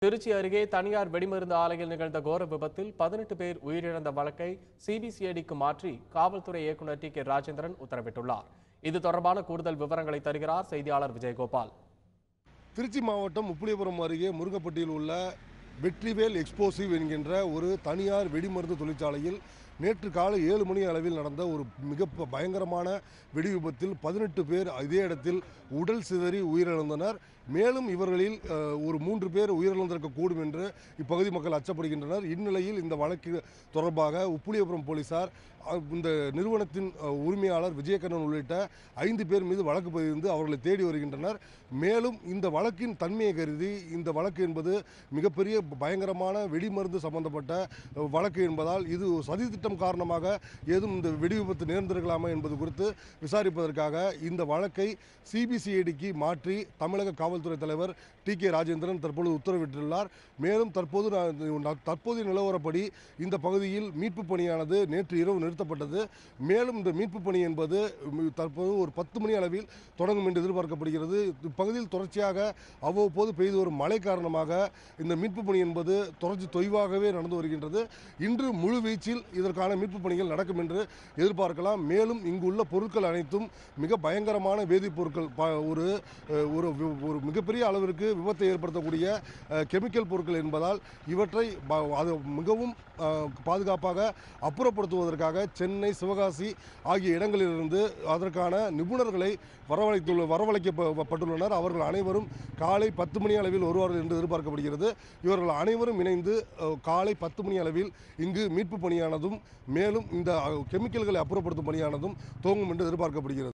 திருச்சி அருகே தனியார் வெடிமருந்து ஆலையில் நிகழ்ந்த கோர விபத்தில் 18 பேர் உயிரிழந்த வழக்கை சிபிசிஐடிக்கு மாற்றி காவல்துறை இயக்குநர் டி.கே. ராஜேந்திரன் உத்தரவிட்டுள்ளார். இது தொடர்பான கூடுதல் விவரங்களை தருகிறார் செய்தியாளர் விஜயகோபால். திருச்சி மாவட்டம் உப்புளியபுரம் அருகே முருங்கப்பட்டியில் உள்ள வெற்றிவேல் எக்ஸ்ப்ளோசிவ் என்கின்ற ஒரு தனியார் வெடிமருந்து தொழிற்சாலையில் நேற்று காலை 7 மணி அளவில் நடந்த ஒரு மிக பயங்கரமான வெடி விபத்தில் 18 பேர் இதே இடத்தில் உடல் சிதறி உயிரிழந்தனர். மேலும் இவர்களில் ஒரு 3 பேர் உயிரிழந்திருக்கக்கூடும் என்று இப்பகுதி மக்கள் அச்சப்படுகின்றனர். இந்நிலையில் இந்த வழக்கு தொடர்பாக உப்புளியபுரம் போலீசார் இந்த நிறுவனத்தின் உரிமையாளர் விஜயகண்ணன் உள்ளிட்ட 5 பேர் மீது வழக்கு பதிந்து அவர்களை தேடி வருகின்றனர். மேலும் இந்த வழக்கின் தன்மையை கருதி இந்த வழக்கு என்பது மிகப்பெரிய பயங்கரமான வெடிமருந்து சம்பந்தப்பட்ட வழக்கு என்பதால் இது சதித்திட்டம் காரணமாக ஏதும் இந்த வெடி விபத்து நேர்ந்திருக்கலாமா என்பது குறித்து விசாரிப்பதற்காக இந்த வழக்கை சிபிசிஐடிக்கு மாற்றி தமிழக காவல்துறை தலைவர் டி.கே. ராஜேந்திரன் தற்போது உத்தரவிட்டுள்ளார். மேலும் தற்போதைய நிலவரப்படி இந்த பகுதியில் மீட்பு பணியானது நேற்று இரவு நிறுத்தப்பட்டது. மேலும் இந்த மீட்பு பணி என்பது தற்போது ஒரு 10 மணி அளவில் தொடங்கும் என்று எதிர்பார்க்கப்படுகிறது. இப்பகுதியில் தொடர்ச்சியாக அவ்வப்போது பெய்து வரும் மழை காரணமாக இந்த மீட்பு பணி என்பது தொடர்ச்சி தொய்வாகவே நடந்து வருகின்றது. இன்று முழு வீச்சில் இதற்கான மீட்பு பணிகள் நடக்கும் என்று எதிர்பார்க்கலாம். மேலும் இங்குள்ள பொருட்கள் அனைத்தும் மிக பயங்கரமான வேதிப்பொருட்கள், ஒரு மிகப்பெரிய அளவிற்கு விபத்தை ஏற்படுத்தக்கூடிய கெமிக்கல் பொருட்கள் என்பதால் இவற்றை மிகவும் பாதுகாப்பாக அப்புறப்படுத்துவதற்காக சென்னை, சிவகாசி ஆகிய இடங்களிலிருந்து அதற்கான நிபுணர்களை வரவழைக்கப்பட்டுள்ளனர். அவர்கள் அனைவரும் காலை 10 மணி அளவில் வருவார்கள் என்று எதிர்பார்க்கப்படுகிறது. இவர்கள் அனைவரும் இணைந்து காலை 10 மணி அளவில் இங்கு மீட்பு பணியானதும் மேலும் இந்த கெமிக்கல்களை அப்புறப்படுத்தும் பணியானதும் துவங்கும் என்று எதிர்பார்க்கப்படுகிறது.